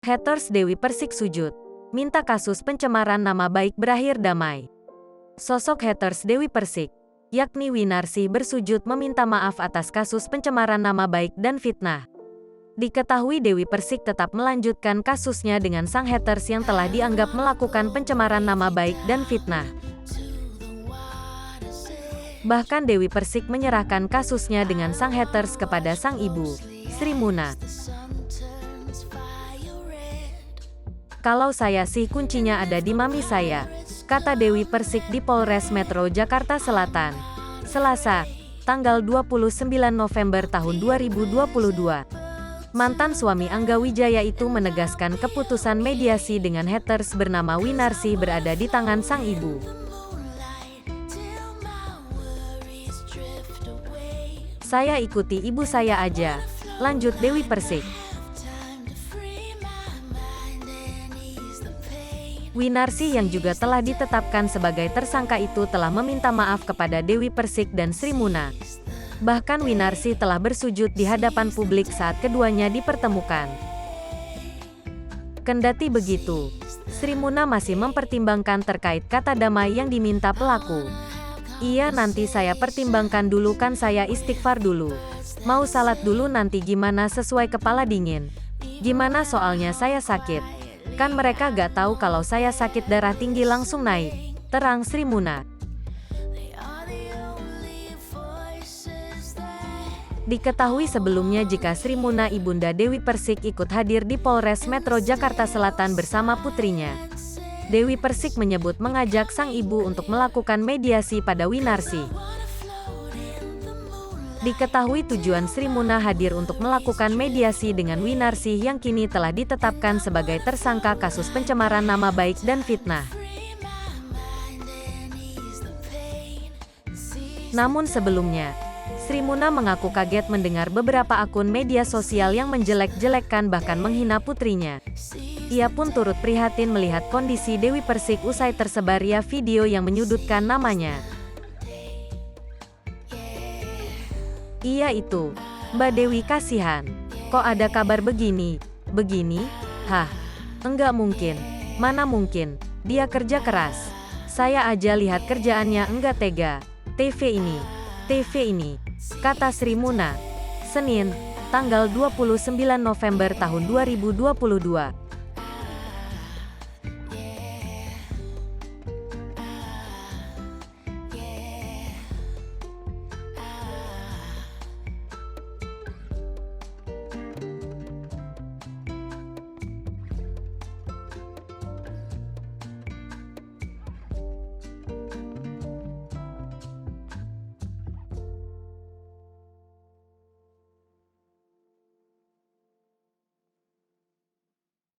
Haters Dewi Persik sujud, minta kasus pencemaran nama baik berakhir damai. Sosok haters Dewi Persik, yakni Winarsih bersujud meminta maaf atas kasus pencemaran nama baik dan fitnah. Diketahui Dewi Persik tetap melanjutkan kasusnya dengan sang haters yang telah dianggap melakukan pencemaran nama baik dan fitnah. Bahkan Dewi Persik menyerahkan kasusnya dengan sang haters kepada sang ibu, Sri Muna. "Kalau saya sih kuncinya ada di mami saya," kata Dewi Persik di Polres Metro Jakarta Selatan, Selasa, tanggal 29 November tahun 2022. Mantan suami Angga Wijaya itu menegaskan keputusan mediasi dengan haters bernama Winarsih berada di tangan sang ibu. "Saya ikuti ibu saya aja," lanjut Dewi Persik. Winarsih yang juga telah ditetapkan sebagai tersangka itu telah meminta maaf kepada Dewi Persik dan Sri Muna. Bahkan Winarsih telah bersujud di hadapan publik saat keduanya dipertemukan. Kendati begitu, Sri Muna masih mempertimbangkan terkait kata damai yang diminta pelaku. "Iya, nanti saya pertimbangkan dulu, kan saya istighfar dulu. Mau salat dulu, nanti gimana sesuai kepala dingin. Gimana soalnya saya sakit. Kan mereka gak tahu kalau saya sakit darah tinggi langsung naik," terang Sri Muna. Diketahui sebelumnya jika Sri Muna ibunda Dewi Persik ikut hadir di Polres Metro Jakarta Selatan bersama putrinya. Dewi Persik menyebut mengajak sang ibu untuk melakukan mediasi pada Winarsih. Diketahui tujuan Sri Muna hadir untuk melakukan mediasi dengan Winarsih yang kini telah ditetapkan sebagai tersangka kasus pencemaran nama baik dan fitnah. Namun sebelumnya, Sri Muna mengaku kaget mendengar beberapa akun media sosial yang menjelek-jelekkan bahkan menghina putrinya. Ia pun turut prihatin melihat kondisi Dewi Persik usai tersebarnya video yang menyudutkan namanya. "Iya itu, Mbak Dewi, kasihan. Kok ada kabar begini? Begini? Hah? Enggak mungkin. Mana mungkin. Dia kerja keras. Saya aja lihat kerjaannya enggak tega. TV ini," kata Sri Muna. Senin, tanggal 29 November tahun 2022.